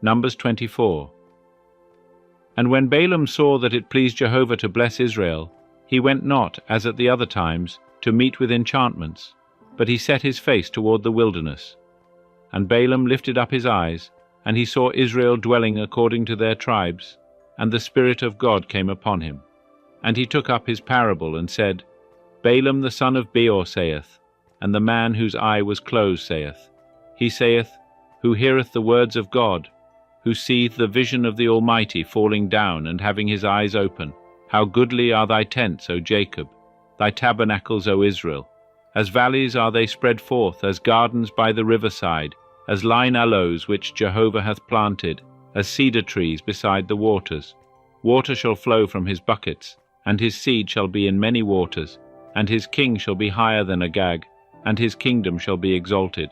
Numbers 24. And when Balaam saw that it pleased Jehovah to bless Israel, he went not, as at the other times, to meet with enchantments, but he set his face toward the wilderness. And Balaam lifted up his eyes, and he saw Israel dwelling according to their tribes, and the Spirit of God came upon him. And he took up his parable, and said, Balaam the son of Beor saith, and the man whose eye was closed saith, He saith, who heareth the words of God, who seeth the vision of the Almighty falling down and having his eyes open. How goodly are thy tents, O Jacob, thy tabernacles, O Israel. As valleys are they spread forth, as gardens by the riverside, as line aloes which Jehovah hath planted, as cedar trees beside the waters. Water shall flow from his buckets, and his seed shall be in many waters, and his king shall be higher than Agag, and his kingdom shall be exalted.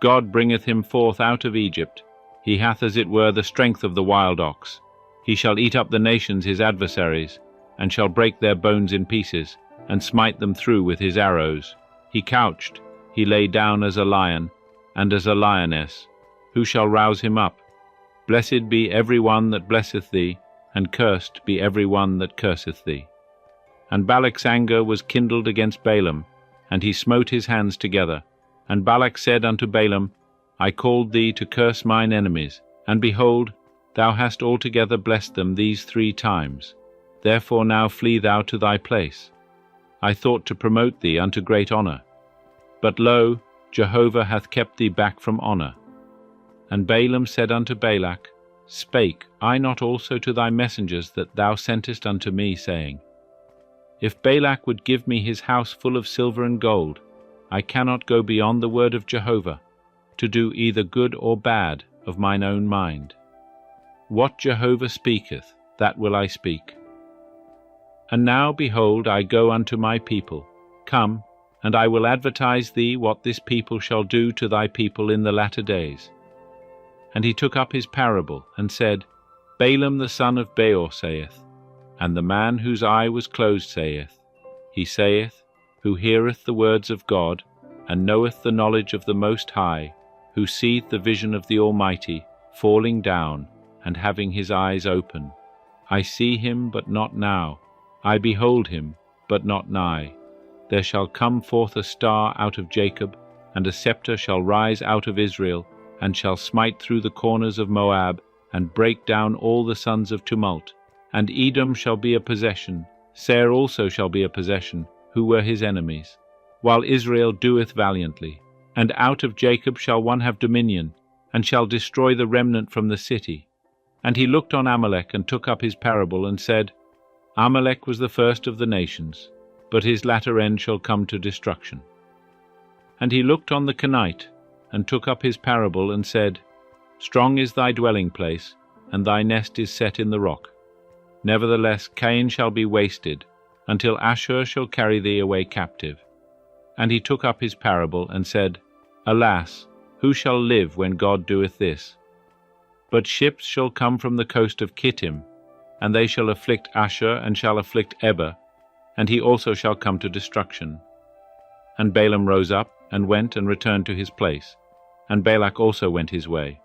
God bringeth him forth out of Egypt. He hath as it were the strength of the wild ox. He shall eat up the nations his adversaries, and shall break their bones in pieces, and smite them through with his arrows. He couched, he lay down as a lion, and as a lioness. Who shall rouse him up? Blessed be every one that blesseth thee, and cursed be every one that curseth thee. And Balak's anger was kindled against Balaam, and he smote his hands together. And Balak said unto Balaam, I called thee to curse mine enemies, and behold, thou hast altogether blessed them these 3 times. Therefore now flee thou to thy place. I thought to promote thee unto great honor. But lo, Jehovah hath kept thee back from honor. And Balaam said unto Balak, Spake I not also to thy messengers that thou sentest unto me, saying, If Balak would give me his house full of silver and gold, I cannot go beyond the word of Jehovah, to do either good or bad of mine own mind. What Jehovah speaketh, that will I speak. And now, behold, I go unto my people. Come, and I will advertise thee what this people shall do to thy people in the latter days. And he took up his parable, and said, Balaam the son of Beor saith, and the man whose eye was closed saith, He saith, who heareth the words of God, and knoweth the knowledge of the Most High, who seeth the vision of the Almighty, falling down, and having his eyes open. I see him, but not now. I behold him, but not nigh. There shall come forth a star out of Jacob, and a scepter shall rise out of Israel, and shall smite through the corners of Moab, and break down all the sons of tumult. And Edom shall be a possession, Seir also shall be a possession, who were his enemies, while Israel doeth valiantly. And out of Jacob shall one have dominion, and shall destroy the remnant from the city. And he looked on Amalek, and took up his parable, and said, Amalek was the first of the nations, but his latter end shall come to destruction. And he looked on the Kenite, and took up his parable, and said, Strong is thy dwelling place, and thy nest is set in the rock. Nevertheless Cain shall be wasted, until Ashur shall carry thee away captive. And he took up his parable, and said, Alas, who shall live when God doeth this? But ships shall come from the coast of Kittim, and they shall afflict Ashur, and shall afflict Eber, and he also shall come to destruction. And Balaam rose up, and went and returned to his place, and Balak also went his way.